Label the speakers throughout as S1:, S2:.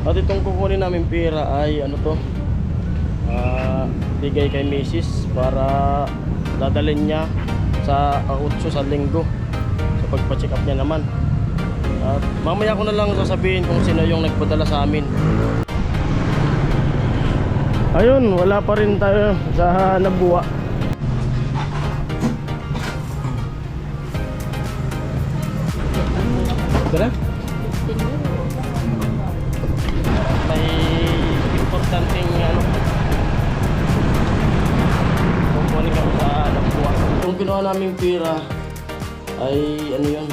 S1: At itong kukunin namin pera ay ano to, bigay kay Mrs. para dadalhin niya sa 8 sa linggo sa pagpa-check up niya naman. At mamaya ko na lang sasabihin kung sino yung nagpadala sa amin. Ayun, wala pa rin tayo sa Nabuwa. Tara. May importanteng ano, kukunin kami sa Nabuwa. Yung kinuha naming pera ay ano yun,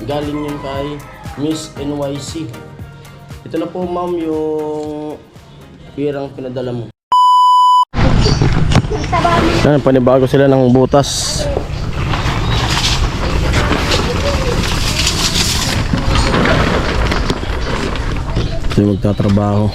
S1: galing yun kay Miss NYC. Ito na po ma'am yung pirang pinadala mo. Yan, panibago sila ng butas. Ito yung magtatrabaho.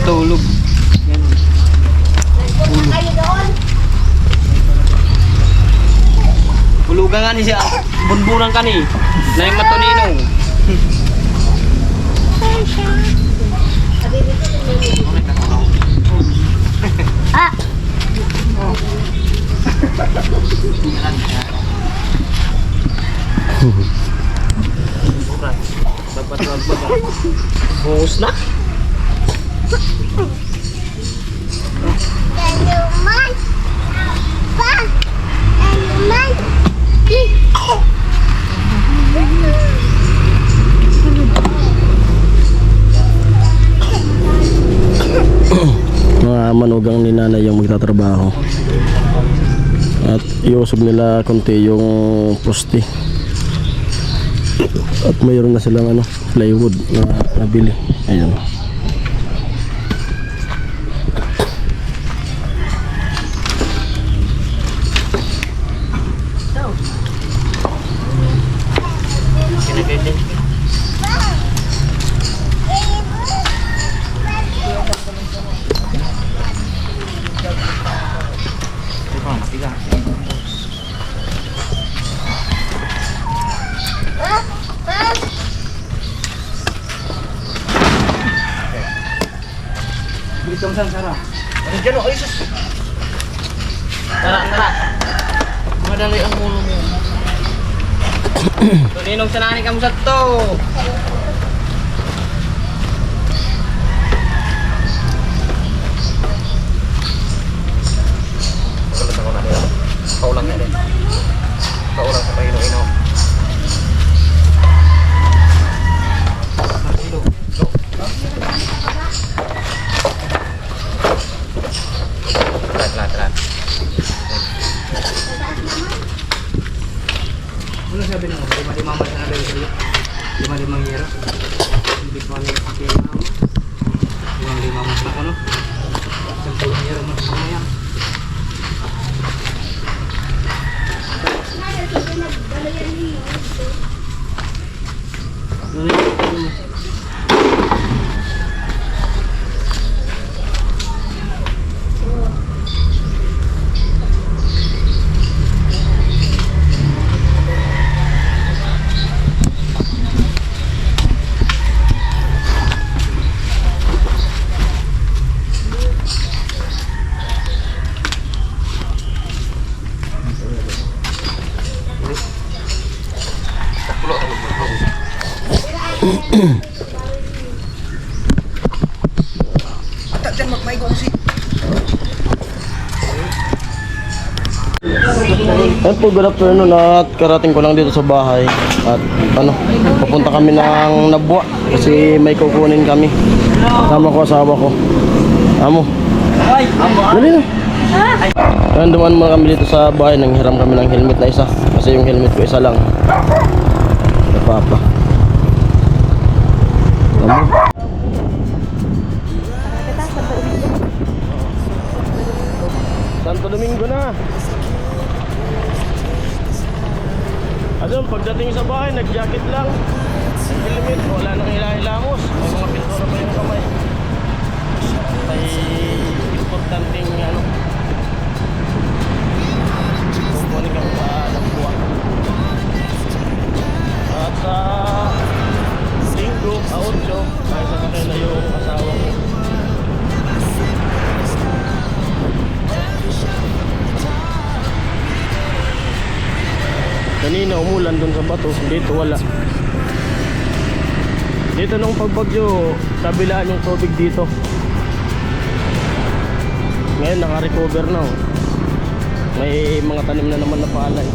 S2: Tulog. Hulugan nga ni siya. Bunbunan ka ni. Na yung matunino.
S3: Ah.
S2: Dapat. Bungos na.
S3: Danuman. Pa. Danuman.
S1: Mga manugang ni nanay yung magtatrabaho. At iusog nila konti yung poste. At mayroon na silang ano, plywood na nabili. Ayun.
S2: Bilis lang Sarah. Ano dyan o? Ay sus! Tara! Madali ang ulo mo. Tuninong sanani ka mo sa to! Pagkalas ako na nila. Paulang na din. Paulang sa pahino-ino. Telat. Ano sabi nyo? 5-5 man sa nabili sa'yo? 5-5 yero? Hindi ko alam yung pake na ako. 5 man sa ako, no? 10 yero man sa kamaya. Ano yun? Tak jangan main gongsi.
S1: Ayun po, good afternoon at karating ko lang dito sa bahay. At papunta kami ng Nabwa kasi may kukunin kami. Kasama ko, asawa ko. Amo. Dali na. Ayun, dumaan muna kami dito sa bahay. Nanghiram kami ng helmet na isa. Kasi yung helmet ko isa lang. Papa. Amo. Santo Domingo na. Adon, pagdating sa bahay, nag-jacket lang. Helmet, wala nang hilahilamos. May mga pintura pa yung kamay. May importanteng kukunin kami sa Nabwa. At sa Linggo, Aotso, ay sasakay na yung asawa ko. Kanina umulan dun sa bato, dito wala. Dito nung pagbagyo, kabilaan yung tubig dito. Ngayon naka-recover na. May mga tanim na naman na palay.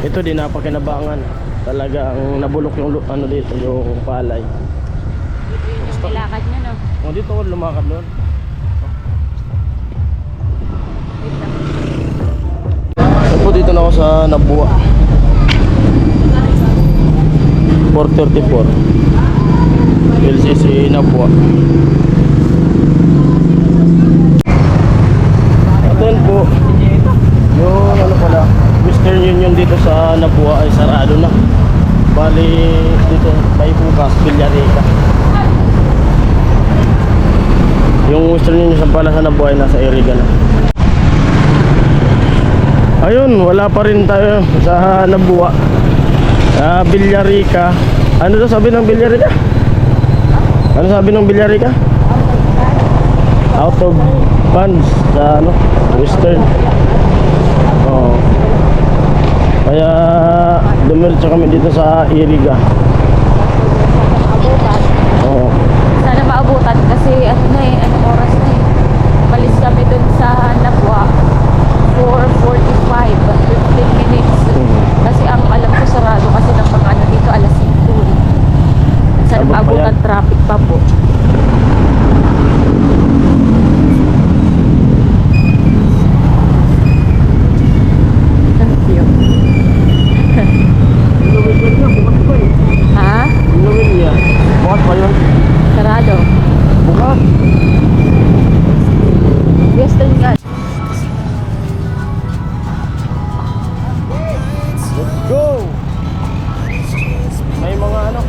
S1: Ito din napakinabangan. Talaga ang nabulok yung dito, yung palay.
S4: Dito yung nilakad niya, no?
S1: O dito ako lumakad doon. Po dito na ako sa Nabwa 434 LCC Nabwa. At yun po yung pala Western Union dito sa Nabwa ay sarado na. Bali dito may bukas Villarica. Yung Western Union sa pala sa Nabwa ay nasa Iriga na. Ayun, wala pa rin tayo sa Nabwa. Villarica. Ano daw sabi ng Villarica? Ano sabi ng Villarica? Out of funds sa Western. Oo. Kaya dumiretso kami dito sa Iriga. Oo.
S4: Sana maabutan kasi anong oras na eh. Malis kami dun sa Nabwa 4:45, 15 minutes. Kasi ang alam ko sarado kasi ng mga dito alas 5. Sana
S1: Abot pa
S4: maabutan
S1: yan.
S4: traffic pa po. Thank you. Ha?
S1: Inuwin niya. Bukas pa yun.
S4: Sarado.
S1: Bukas.
S4: Western nga.
S1: Let's go! May mga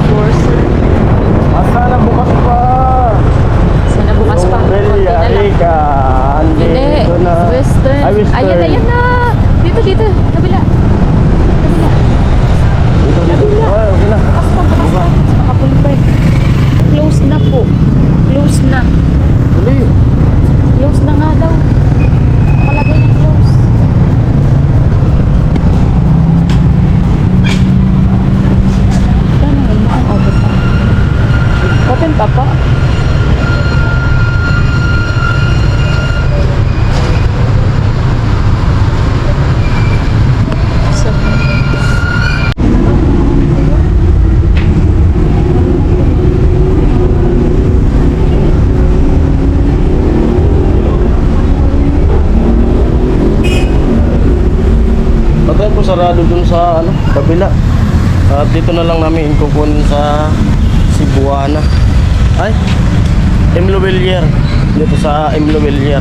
S4: Forcer.
S1: sana bukas pa.
S4: Sana bukas pa.
S1: Yung
S4: Konti na lang.
S1: Villarica.
S4: Hindi.
S1: Andito na.
S4: Western.
S1: Ay, Western.
S4: Ayan na. Dito. Kabila.
S1: Dito. Ay, okay na.
S4: Bukas. Makapulpay. Close na po. Close na.
S1: Uli.
S4: Close na nga daw. Nakalagay na close. Kaya naman mukhang open pa. Open pa po.
S1: Patay po sarado dun sa kabila. At dito na lang namin kukunin sa Cebuana. Ay, Imlovillier. Dito sa Imlovillier.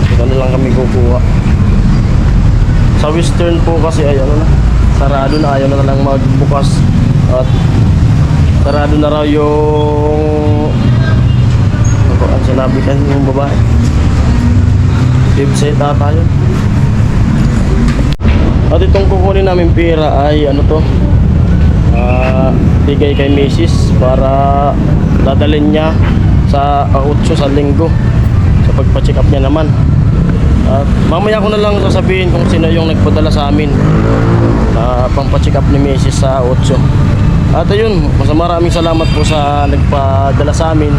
S1: Dito na lang kami kukuha. Sa Western po kasi ay sarado na, ayaw na lang magbukas. At sarado na raw yung ang sinabi kan yung babae. Website ata yun. At itong kukunin namin pera ay bigay kay Mrs. para dadalhin niya sa 8 sa linggo sa pagpa-check up niya naman. At mamaya ko na lang sasabihin kung sino yung nagpadala sa amin pang pa-check up ni Mrs. sa 8. At ayun, maraming salamat po sa nagpadala sa amin.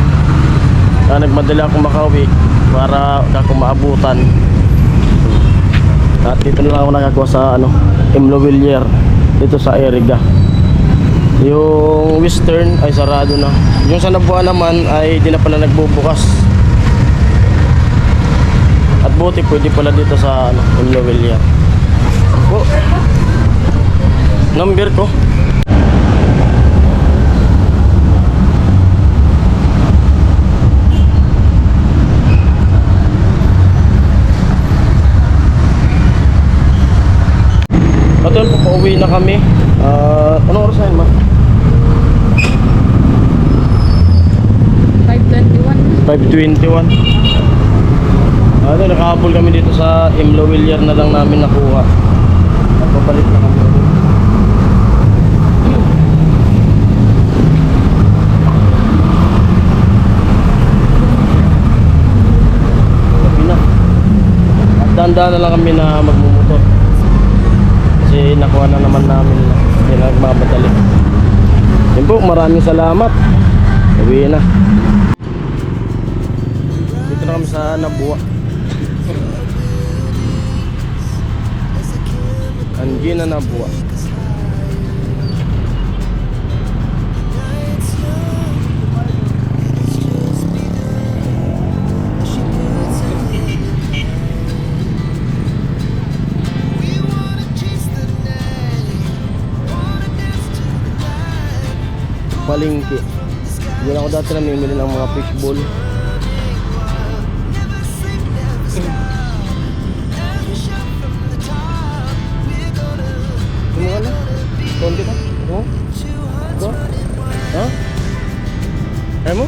S1: Nagmadala akong makauwi para ako maabutan. At dito na lang ako nakagawa sa Imlovillier dito sa Eriga. Yung Western ay sarado na. Yung sa Nabua naman ay di na pala nagbubukas. At buti pwede pala dito sa Imlovillier. Oh. Number ko. At yun, pauwi na kami. Anong oras na yun, ma? 5:21. Nakahabol kami dito sa Imlovillier na lang namin nakuha. At papalik na kami. Sabi na. At dahan-dahan na lang kami na magmumotor. Kasi nakuha na naman namin na hindi na nagmamadali. Yun po, maraming salamat. Sabi na. Dito na kami sa Nabua. Angina Nabua. Palengke. Diyan ako dati namimili ng mga fishball. Kumuha na? Konti ka? Oo? Ito? Ha? Kaya mo?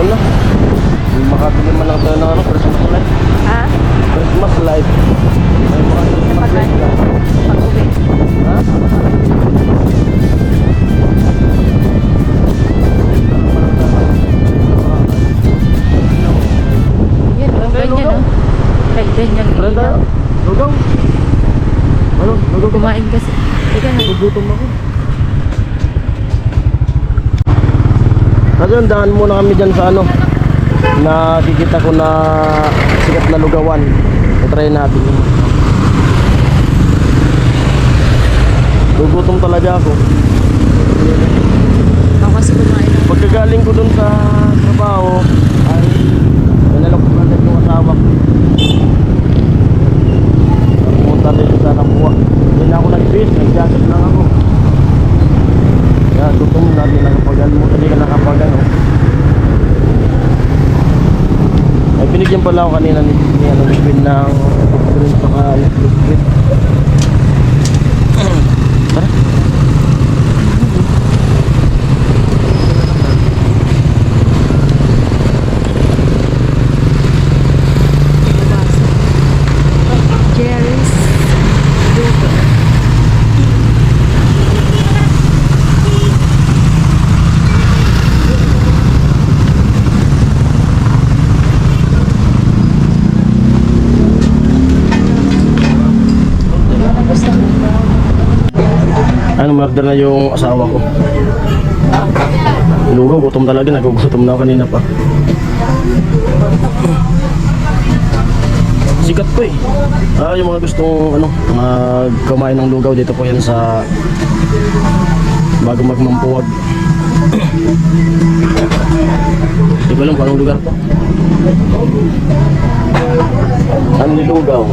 S1: Wala. Makatili man lang tayo ng Christmas light.
S4: Ha?
S1: Christmas light. Ay, makatili man
S4: Pagkain.
S1: lang.
S4: Pag-uwi.
S1: Ha?
S4: Yan, ganyan oh. Kay ganyan
S1: Brenda,
S4: ilaw.
S1: lugaw. Ano? Lugaw ka ba?
S4: Kumain kasi. Ika na.
S1: Nagugutom ako. Kasi dahan muna kami dyan sa nakikita ko na sikat na lugawan. I-try natin yun. Gugutom talaga ako.
S4: Ako kasi kumain ako.
S1: Pagkagaling ko dun sa trabaho ay nanalok ko na yung asawa ko. Pumunta dito sa Nabua. Hindi na ako nag-base, nag-jacket lang ako. Kaya gutom na, hindi ka nakapagano. Ay binigyan pala ako kanina ni Queen ng drink saka biscuit. Tara.
S4: Jerry's Burger.
S1: Ano, murder na yung asawa ko. Lugaw, gutom talaga. Nagugutom na ako kanina pa. Sikat po eh. Yung mga gustong magkumain ng lugaw dito po yan sa bago magmampuwag. Hindi ko alam kung anong lugar to. Ang Lilugaw.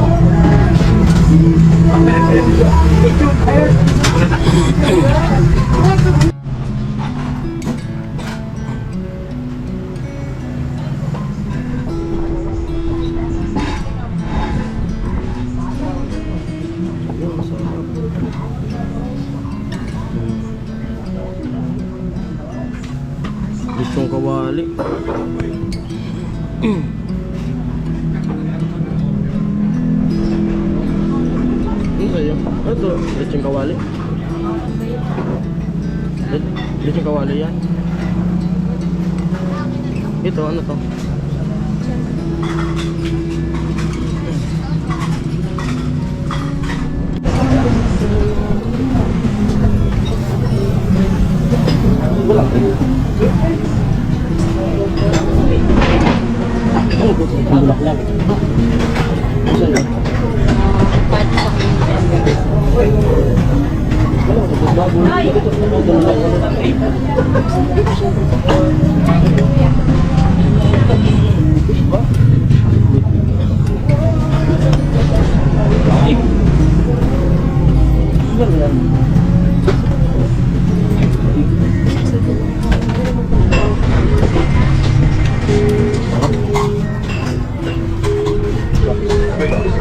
S1: Lechong kawali. Ano sa'yo? Ano to? Lechong kawali? Lechong kawali yan? Ito, ano to? Ang bulaklak. Saan yun?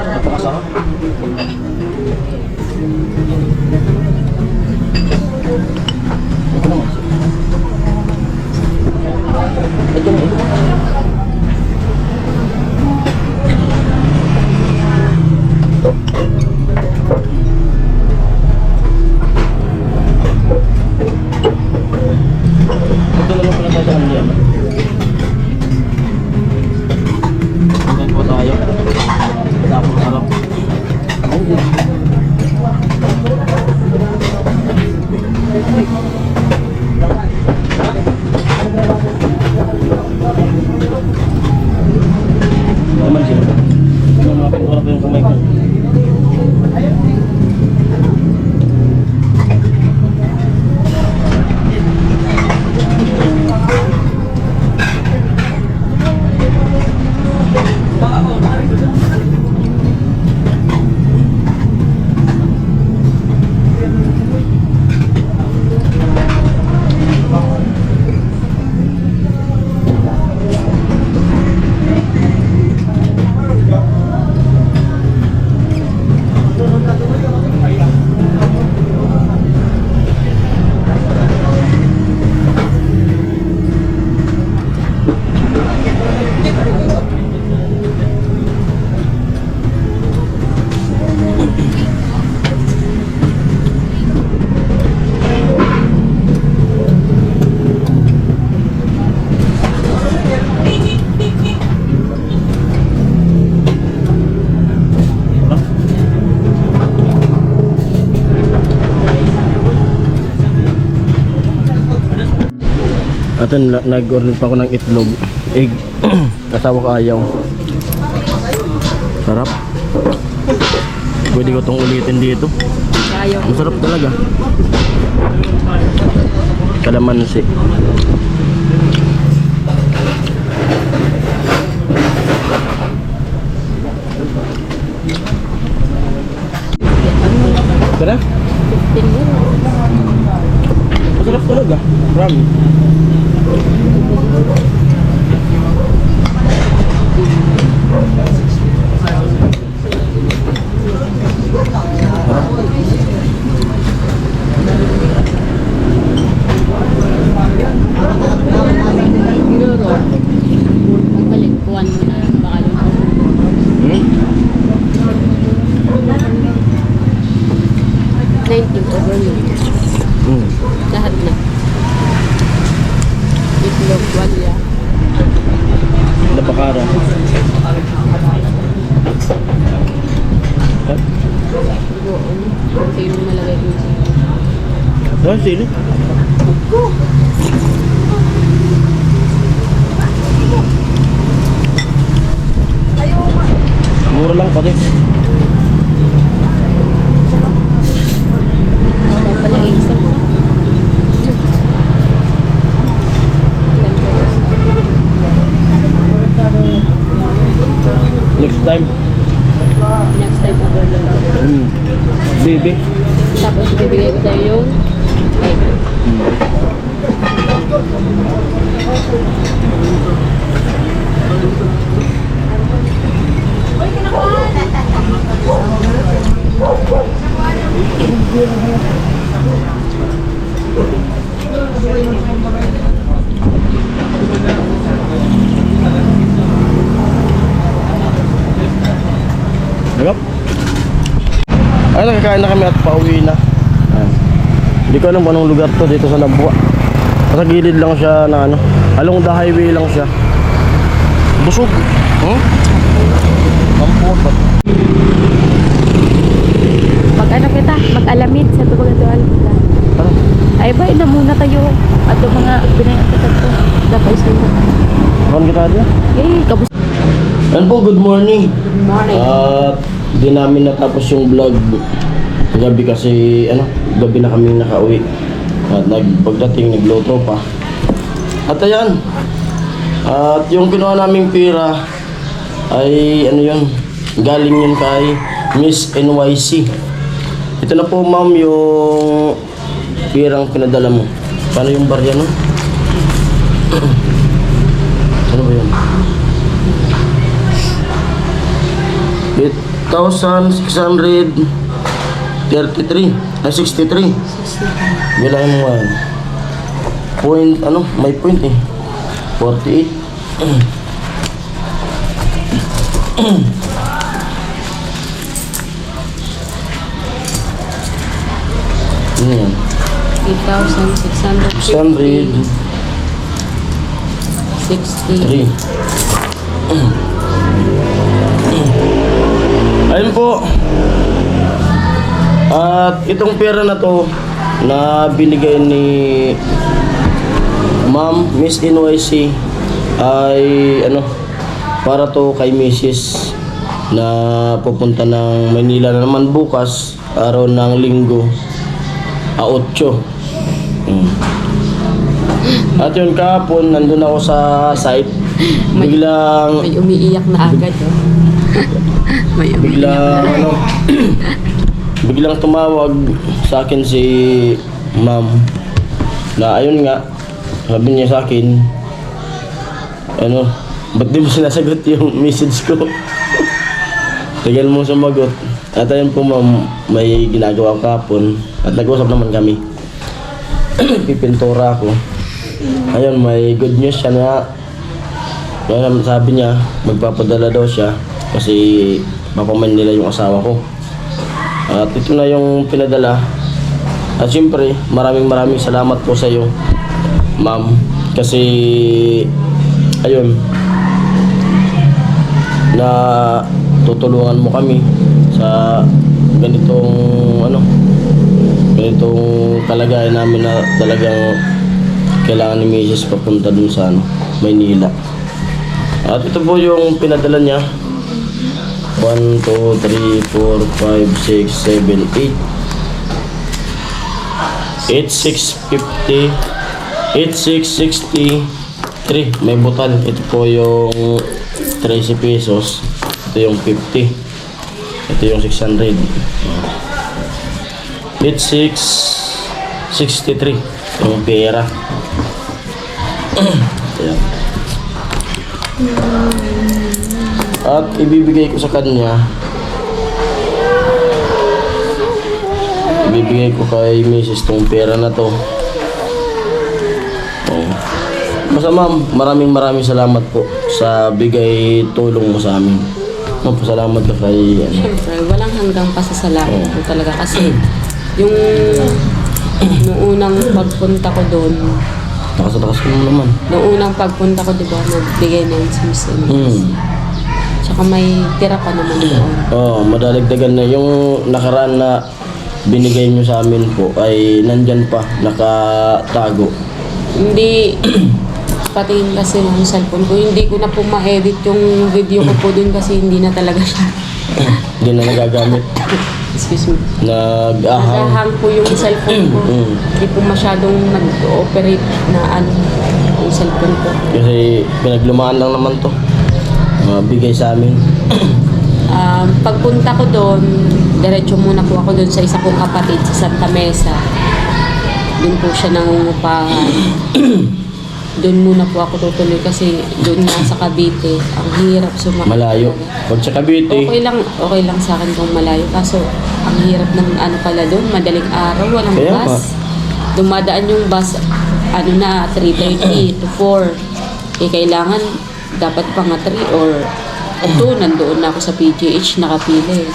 S1: Napakasarap. Ito naman. Ito naman. Ito naman pala tayo sa kanila. Hanggang po tayo. Sarap. Naman siya. Mga pinurap yung kamay ko. At nag-order pa ako ng itlog, egg, kasawa ko ayaw. Sarap. Pwede ko itong ulitin dito. Masarap talaga. Kalamansi. Tara?
S4: 15 yun.
S1: Masarap talaga. Marami.
S4: Pagbalik, kuhan mo na. Baka lumang. 19 over yun. Lahat na. Itlog, walya.
S1: Napakara.
S4: Doon. Sino nalagay ko siya?
S1: Ah, sili. Mura lang pati.
S4: Wala pala isa. This type of burger.
S1: Baby.
S4: Tapos bibigay ko tayo yung egg.
S1: Yup. Ay, nakakain na kami at pauwi na. Ayan. Hindi ko alam kung anong lugar to dito sa Nabua. Sa gilid lang siya na ano. Along the highway lang siya. Busog. Kampot.
S4: Pag ano kita, mag-alamid sa tubag at kita.
S1: Ano?
S4: Ay ba, ina muna tayo. At yung mga binayatan ko. Dapat sa'yo.
S1: Kapan kita dyan?
S4: Eh, kabus.
S1: Ayan po, good morning.
S4: Good morning.
S1: At di namin natapos yung vlog gabi kasi gabi na kami nakauwi. At pagdating nagluto pa. At ayan. At yung kinuha naming pira ay galing yun kay Miss NYC. Ito na po ma'am yung pirang pinadala mo. Paano yung barya no? Ano ba yun? 8,633 ay 63. Bilangin mo yan. Point, may point eh. 48. Ano yan?
S4: 8,650.
S1: 603.
S4: 60.
S1: Ayun po. At itong pera na to na binigay ni Ma'am Miss NYC ay para to kay Mrs. na pupunta ng Manila na naman bukas, araw ng Linggo, 8. At yun kahapon nandun ako sa site, biglang
S4: May umiiyak na agad, oh. May umiiyak.
S1: Biglang tumawag sa akin si ma'am na ayun nga, sabi niya sa akin, ba't di mo sinasagot yung message ko? Tagal mo sumagot. At ayun po ma'am, may ginagawa ko kahapon at nag-usap naman kami. Pipintura ako. Ayun, may good news siya na sabi niya, magpapadala daw siya kasi papaman nila yung asawa ko. At ito na yung pinadala. At siyempre, maraming salamat po sa iyo, ma'am. Kasi, ayun, na tutulungan mo kami sa ganitong kalagayan namin na talagang kailangan ni Mrs. papunta dun sa Maynila. At ito po yung pinadala niya. 1, 2, 3, 4, 5, 6, 7, 8 8,650 8,663. May butal. Ito po yung 13 pesos. Ito yung 50. Ito yung 600. 8,663 yung pera. Ayan. At ibibigay ko sa kanya, ibibigay ko kay Mrs. tong pera na to. Basta ma'am, maraming salamat po sa bigay tulong mo sa amin. Salamat ka kay
S4: Siyempre, walang hanggang pasasalamat ko talaga kasi yung noong unang pagpunta ko doon,
S1: Takas ko naman.
S4: noong unang pagpunta ko, diba, nagbigay ng Simpson. Tsaka may tira pa naman doon.
S1: Madadagdagan na yung nakaraan na binigay nyo sa amin po ay nandyan pa, nakatago.
S4: Hindi, patingin kasi ng cellphone ko, hindi ko na po ma-edit yung video ko po doon kasi hindi na talaga siya.
S1: Hindi na nagagamit.
S4: Excuse me.
S1: Nag-ahang.
S4: Nagahang po yung cellphone ko. Hindi po masyadong nag-ooperate na yung cellphone ko.
S1: Kasi pinaglumaan lang naman to. Bigay sa amin.
S4: Pagpunta ko doon, diretso muna po ako doon sa isa kong kapatid sa Santa Mesa. Doon po siya nangungupahan. Doon muna po ako tutuloy kasi doon nga sa Cavite. Ang hirap sumakay.
S1: Malayo. Pag sa Cavite,
S4: Okay lang sa akin kung malayo. Kaso, ang hirap ng ano pala doon, madaling araw, walang
S1: Kaya
S4: bus. Dumadaan yung bus, 3:30 to 4. Kailangan, dapat pa nga 3 or 2, nandoon na ako sa PGH, nakapila eh.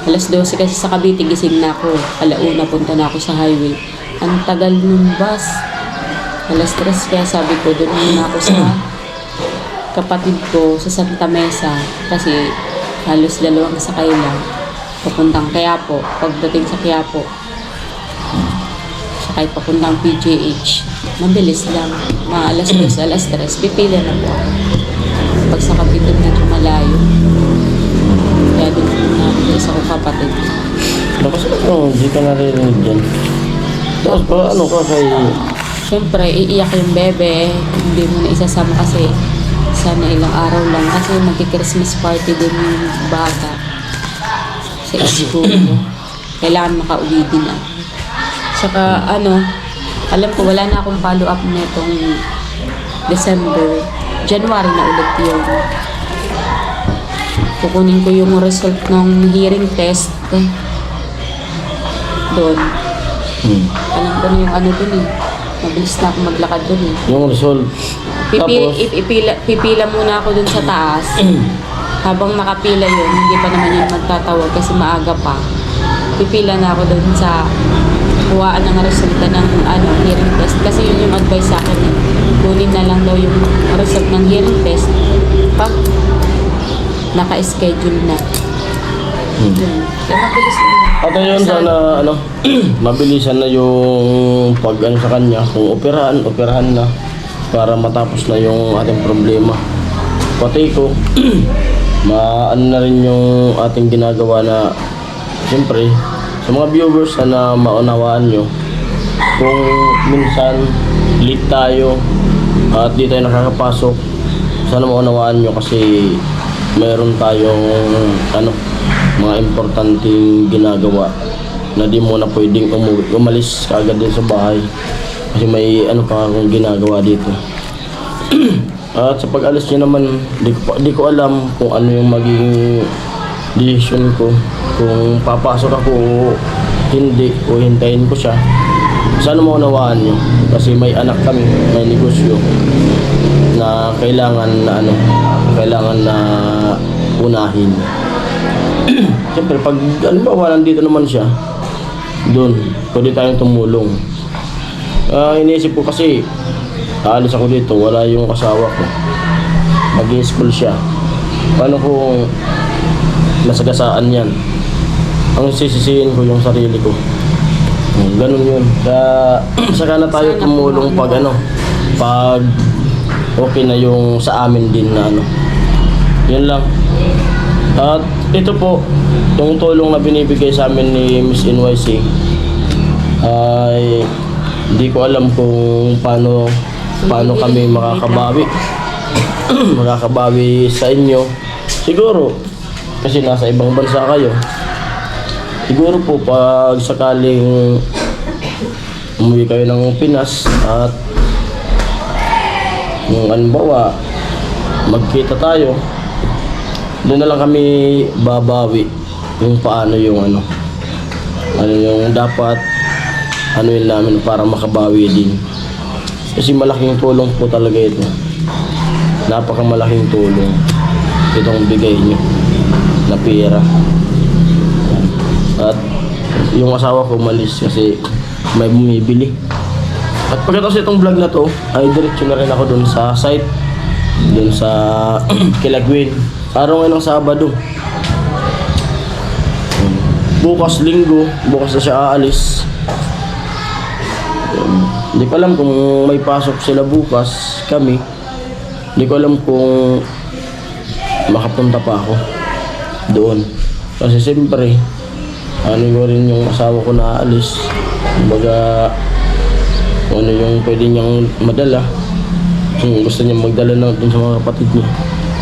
S4: Alas 12 kasi sa Cavite, gising na ako. 1:00, punta na ako sa highway. Ang tagal ng bus. Alas 3, kaya sabi ko, doon muna ako sa kapatid ko sa Santa Mesa kasi halos 2 sakay lang papuntang Quiapo. Pagdating sa Quiapo, sakay papuntang PGH. Mabilis lang. Mga alas 3, pipila na po ako. Pag sa Cavite medyo malayo. Kaya doon muna ako sa isang kapatid.
S1: tapos hindi ka naririnig dyan. Tapos pa kay...
S4: Siyempre, iiyak yung bebe. Hindi mo na isasama kasi sana ilang araw lang. Kasi magki-Christmas party din yung bata sa school. Kailangan makauwi din ako. Saka alam ko wala na akong follow-up netong December. January na ulit yun. Kukunin ko yung result ng hearing test doon. Alam ko na yung dun eh. Mabilis na ako maglakad dun eh.
S1: Yung result. Tapos,
S4: Pipila muna ako dun sa taas. Habang nakapila yun, hindi pa naman yun magtatawag kasi maaga pa. Pipila na ako dun sa kuhaan ng resulta ng hearing test. Kasi yun yung advice sa akin eh. Kunin na lang daw yung result ng hearing test pag naka-schedule na. Yun. Kaya mabilis na.
S1: at ayun, sana mabilisan na yung pag sa kanya. Kung operahan na para matapos na yung ating problema. Pati ko, na rin yung ating ginagawa na siyempre, sa mga viewers na maunawaan nyo, kung minsan late tayo at di tayo nakakapasok, sana maunawaan nyo kasi mayroon tayong mga importanteng ginagawa na di mo na pwedeng umalis kaagad din sa bahay kasi may pa akong ginagawa dito. At sa pag-alis niya naman, di ko alam kung ano yung magiging decision ko, kung papasok ako o hindi, o hintayin ko siya. Sana maunawaan nyo kasi may anak kami, may negosyo na kailangan na unahin. Siyempre, pag nandito naman siya, doon, pwede tayong tumulong. Iniisip ko kasi, aalis ako dito, wala yung asawa ko. Mag-i-school siya. Paano kung nasagasaan yan? Ang sisisihin ko yung sarili ko. Ganun yun. Saka na tayo tumulong pag pag okay na yung sa amin din na Yun lang. At ito po, yung tulong na binibigay sa amin ni Miss NYC ay hindi ko alam kung paano kami makakabawi sa inyo. Siguro kasi nasa ibang bansa kayo. Siguro po pag sakaling umuwi kayo ng Pinas at yung magkita tayo, doon na lang kami babawi yung paano yung yung dapat yun namin para makabawi din. Kasi malaking tulong po talaga ito. Napakamalaking tulong itong bigay nyo na pera. At yung asawa ko umalis kasi may bumibili. At pagkatapos itong vlog na to, ay diretso na rin ako dun sa site, dun sa Kilagwin. Araw ngayon ng Sabado. Bukas Linggo, bukas na siya aalis. Hindi ko alam kung may pasok sila bukas, kami. Hindi ko alam kung makapunta pa ako doon. Kasi siyempre, ko rin yung asawa ko na aalis. Kumbaga, yung pwede niyang madala. Kung gusto niya magdala na dun sa mga kapatid niya.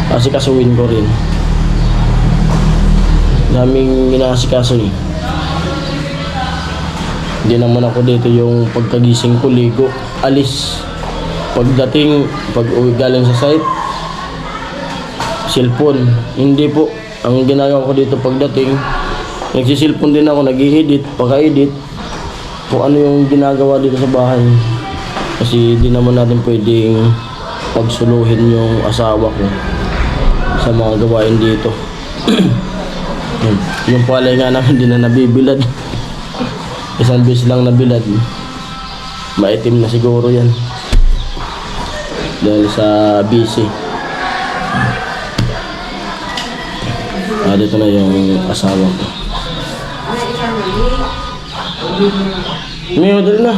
S1: Kasi kasuwin ko rin. daming inaasikaso eh. Hindi naman ako dito yung pagkagising ko, ligo, alis. Pagdating, pag uwi galing sa site, cellphone. Hindi po. Ang ginagawa ko dito pagdating, nagsisilpon din ako, nag-i-edit, pagka-edit, kung ano yung ginagawa dito sa bahay. Kasi di naman natin pwedeng pagsuluhin yung asawa ko sa mga gawain dito. Yung palay nga namin hindi na nabibilad. Isang beses lang nabilad. Maitim na siguro yan. Dahil sa busy. Dito na yung asawa ko. May order na.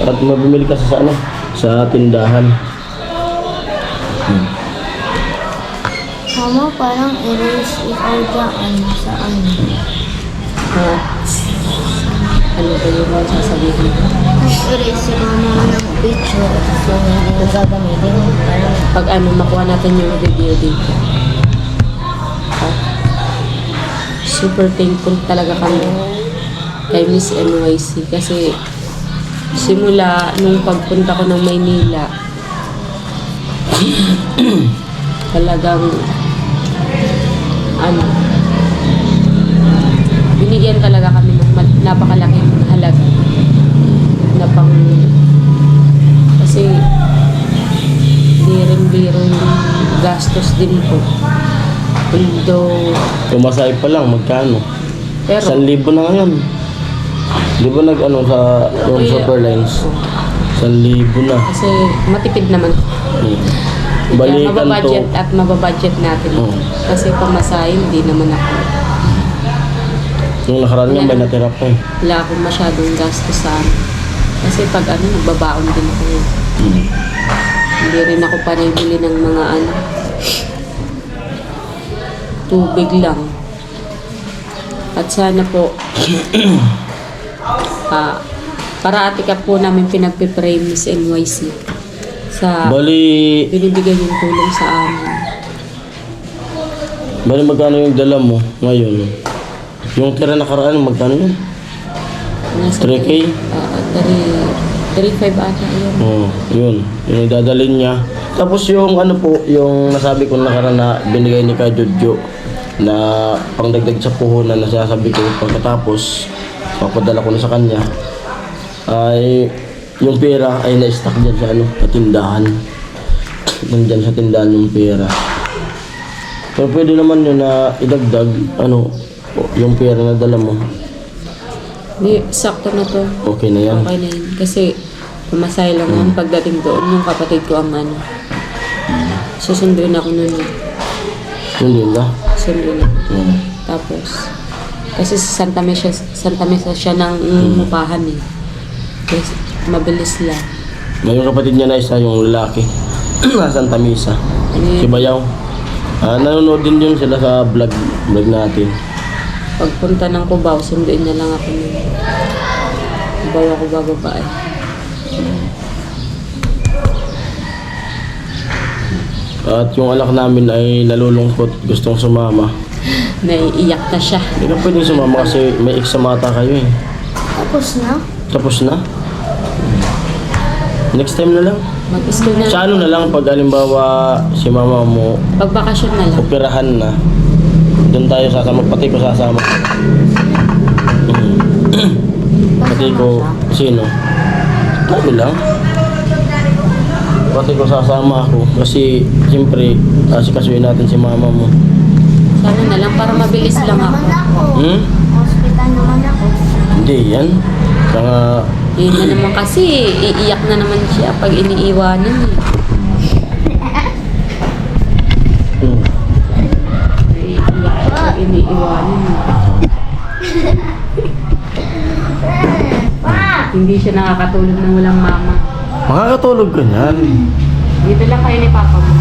S1: At mabimili ka sa ano? Sa tindahan.
S3: Mama, parang erase ikaw dyan sa ano.
S4: Ano ba yung sasabihin?
S3: Nag-erase si mama ng picture. So, hindi ko gagamitin. Parang
S4: Pag ano, makuha natin yung video dito. Super thankful talaga kami kay Miss NYC kasi simula nung pagpunta ko ng Maynila talagang ano, binigyan talaga kami ng napakalaking halaga na pang kasi biro yung gastos din po. Although
S1: Tumasay pa lang, magkano?
S4: pero
S1: 1,000 na ngayon. Di ba nag ano sa yung
S4: Okay.
S1: Superlines? 1,000 na.
S4: kasi matipid naman ko. Kaya
S1: Balikan
S4: mababudget
S1: to.
S4: at mababudget natin.
S1: Oo.
S4: Kasi pamasahin, hindi naman ako.
S1: Yung nakaraan nga may natira pa eh.
S4: Wala akong masyadong gastos sa ano. Kasi pag ano, nagbabaon din ako. Hindi rin ako panay bili ng mga ano, tubig lang. At sana po, parati ka po namin pinagpipray Miss NYC sa
S1: Bali,
S4: binibigay yung tulong sa amin.
S1: magkano yung dala mo ngayon? Yung tira nakaraan, magkano yun?
S4: Nasa
S1: 3K?
S4: 3.5 ata yun.
S1: Oo, yun. Yung idadalhin niya. Tapos yung ano po, yung nasabi ko nakaraan na binigay ni Ka Jojo na pangdagdag sa puhunan na sinasabi ko pagkatapos papadala ko na sa kanya ay yung pera ay na-stack dyan sa ano, sa tindahan. Nandyan sa tindahan yung pera. Pero pwede naman yun na idagdag ano, yung pera na dala mo.
S4: Hindi, sakto na to.
S1: Okay na yan.
S4: Okay na yun. Kasi pumasay lang ang pagdating doon. Yung kapatid ko ang ano. Susunduin ako nun.
S1: Hindi na.
S4: Susunduin ako. Tapos, kasi sa Santa Mesa siya nang umupahan eh. Kasi mabilis lang.
S1: May yung kapatid niya na isa, yung lalaki. Santa Misa. Si Bayaw. Nanonood din yun sila sa vlog natin.
S4: Pagpunta ng Cubao, sunduin na lang ako nun. Cubao ako bababa eh.
S1: At yung anak namin ay nalulungkot, gustong sumama.
S4: Naiiyak na siya.
S1: Hindi ka pwedeng sumama kasi may eksamata kayo eh.
S3: tapos na.
S1: Tapos na. Next time na lang.
S4: Mag-school na
S1: Sa
S4: lang.
S1: ano na lang, pag alimbawa si mama mo,
S4: Pagbakasyon na lang.
S1: operahan na, doon tayo sasama, pati ko sasama. Pati ko, sino? Kami lang. Pati ko sasama ako kasi siyempre asikasuhin natin si mama mo.
S4: Sana na lang para mabilis lang ako.
S3: Naman ako. Hospital naman ako.
S1: Hindi yan. Saka
S4: Yun na naman kasi, iiyak na naman siya pag iniiwanan eh. Iiyak pag iniiwanan eh. Hindi siya nakakatulog ng walang mama.
S1: makakatulog ka niyan.
S4: Dito lang kayo ni Papa mo.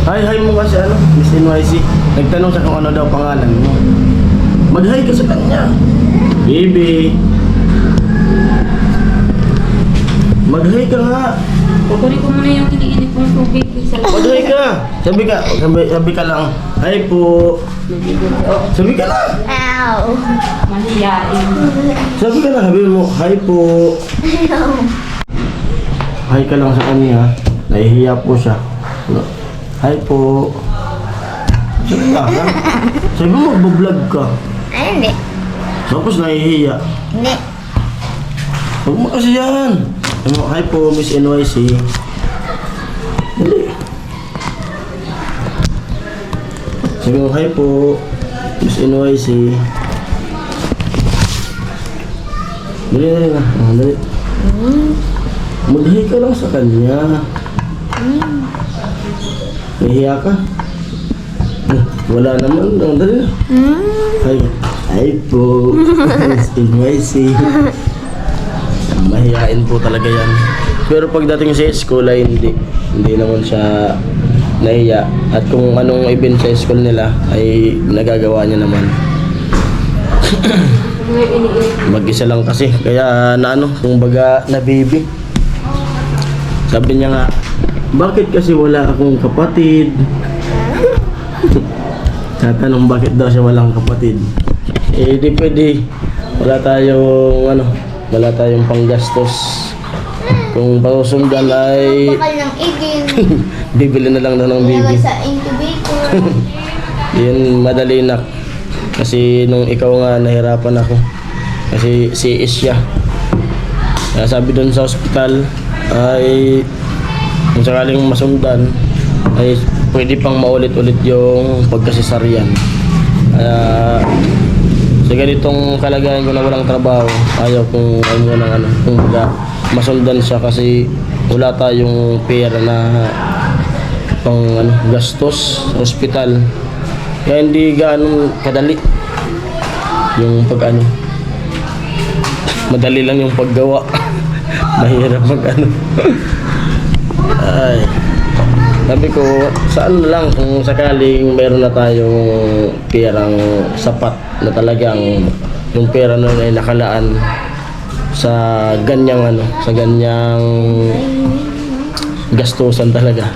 S1: Hi mo kasi ano, Miss NYC. Nagtanong siya kung ano daw pangalan mo. Mag-hi ka sa kanya. Baby. Mag-hi ka nga.
S3: Kukunin ko muna yung iniinit kong tubig.
S1: Mag-hi ka. Sabi ka lang. Hi po. Sabi ka lang.
S3: Ow!
S4: Mahiyain.
S1: Sabi ka lang. Sabi mo, hi po. Hi ka lang sa kanya. Nahihiya po siya. Hi po. Sabi ka ha? Sabi mo, magbablog ka.
S3: Ay, hindi.
S1: Tapos nahihiya.
S3: Hindi.
S1: Huwag mo kasi yan. Sabi mo, hi po, Miss NYC. Dali. Sabi mo, hi po, Miss NYC. Dali na. Dali. Mag-hi ka lang sa kanya. Nahihiya ka? Wala naman. Dali na. Hi po, Miss NYC. Mahihain po talaga yan. Pero pagdating sa school ay hindi naman siya nahiya. At kung anong event sa school nila ay nagagawa niya naman. Mag-isa lang kasi. Kaya kumbaga nabibi. Sabi niya nga, bakit kasi wala akong kapatid? Tatanong bakit daw siya walang kapatid. Eh di pwede. Wala tayong panggastos. Kung pausundan ay
S3: Bakal ng igin.
S1: bibili na lang ng
S3: Ilagay
S1: bibi.
S3: sa incubator.
S1: Yun madali na. Kasi nung ikaw nga nahirapan ako. Kasi CS siya. Kaya sabi doon sa ospital ay kung sakaling masundan ay pwede pang maulit-ulit yung pagkasesaryan. Kaya sa ganitong kalagayan ko na walang trabaho, ayaw kung kung masundan siya kasi wala tayong pera na pang gastos sa ospital. Kaya hindi gaano kadali yung madali lang yung paggawa. Mahirap ay sabi ko, saan na lang kung sakaling meron na tayong perang sapat na talagang yung pera na ay nakalaan sa ganyang gastusan talaga.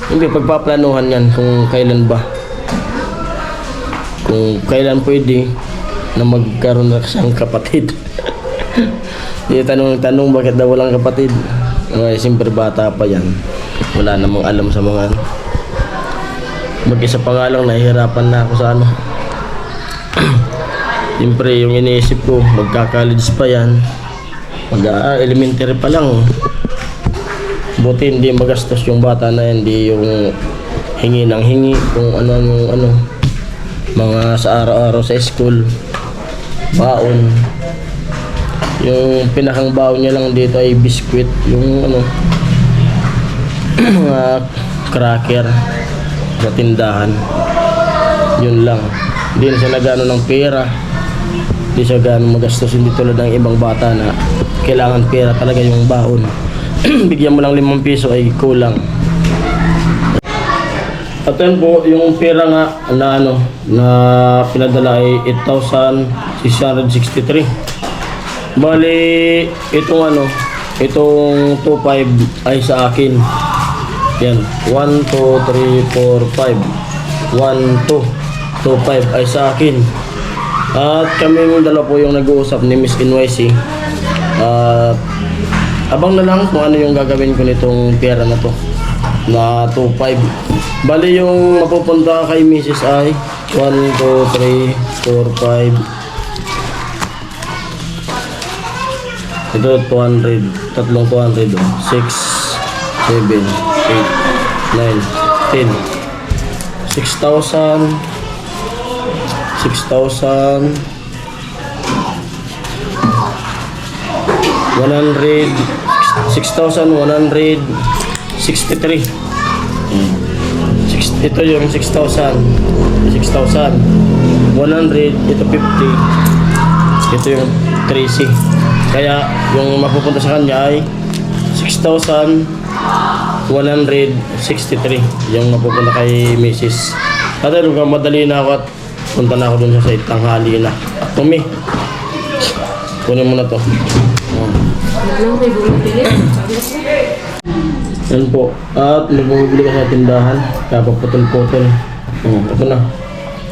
S1: Hindi, pagpaplanuhan yan kung kailan ba. Kung kailan pwede na magkaroon na siyang kapatid. Tanong bakit daw walang kapatid. Ay, siyempre bata pa yan. Wala namang alam sa mga mag-isa pa nga lang, nahihirapan na ako sa siyempre yung iniisip ko, magka-college pa yan, mag-elementary pa lang. Buti hindi magastos yung bata na yan, hindi yung hingi ng hingi kung ano mga sa araw-araw sa school, baon. Yung pinakang baon niya lang dito ay biskwit, yung mga cracker sa tindahan. Yun lang. Hindi na siya nagano ng pera. Hindi siya gano'ng magastos. Hindi tulad ng ibang bata na kailangan pera talaga yung baon. Bigyan mo lang 5 piso ay kulang. At yun po, yung pera nga na pinadala ay 8,663. Bali, itong 2.5 ay sa akin. Yan, 1, 2, 3, 4, 5. 1, 2, 2.5 ay sa akin. At kami dalawa po yung nag-uusap ni Miss NYC. Abang na lang kung ano yung gagawin ko nitong pera na to na 2.5. Bali yung mapupunta kay Mrs. ay 1, 2, 3, 4, 5. Ito 200, tatlong 200, 6, 7, 8, 9, 10, 6,000, 6,163. 6,100. Ito yung 6,000. 6,100. Ito 50. Ito yung 3C. Kaya yung mapupunta sa kanya ay 6,163 yung mapupunta kay Mrs. At ayun, madali na ako at punta na ako dun sa tanghali na. Tumi, kunin mo na to. Yan po. At may bumibili ka sa tindahan. Kaya paputol-putol. Ito na.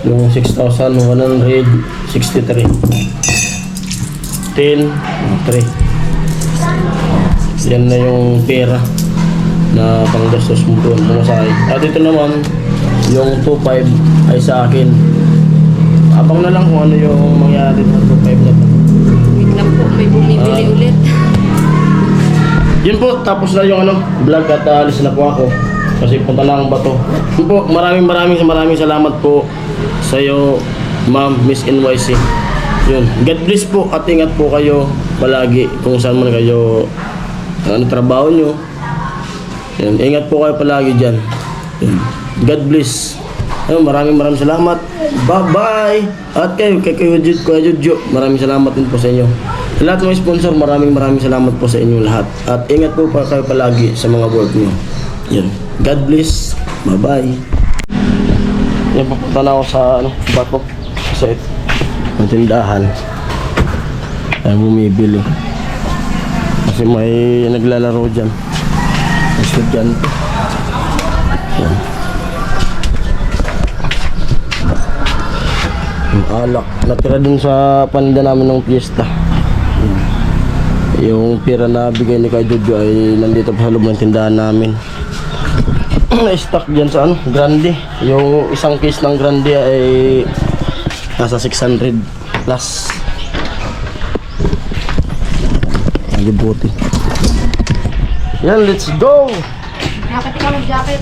S1: Yung 6,163. 10, 3. Yan na yung pera na panggastos mo doon. Pumasahe. At ito naman, yung 2,500 ay sa akin. Abang na lang kung ano yung mangyari sa 2,500 na to.
S4: Wait lang po, may bumibili ulit.
S1: Yun po, tapos na yung vlog at alis na po ako. Kasi punta na akong bato. Yun po, maraming salamat po sa iyo, Ma'am Miss NYC. Yun, God bless po at ingat po kayo palagi kung saan man kayo trabaho nyo. Yun, ingat po kayo palagi dyan. Yun, God bless. Ayun, maraming salamat. Bye-bye! At kayo, Kuya Judjo, maraming salamat din po sa inyo. Sa lahat ng mga sponsor, maraming salamat po sa inyo lahat. At ingat po pa kayo palagi sa mga work nyo. Yan. God bless. Bye-bye. Yan, papunta na ako sa bato. Sa ang tindahan. Ay bumibili. Kasi may naglalaro dyan. Estudyante. Yan. Yung alak. Natira din sa paninda namin ng piyesta. Yung pera na bigay ni Kuya Jojo ay nandito pa sa loob ng tindahan namin. Na-stock dyan sa Grande. Yung isang case ng Grande ay nasa 600 plus. Nagibuti. Yan, let's go!
S3: Jacket ka mag-jacket.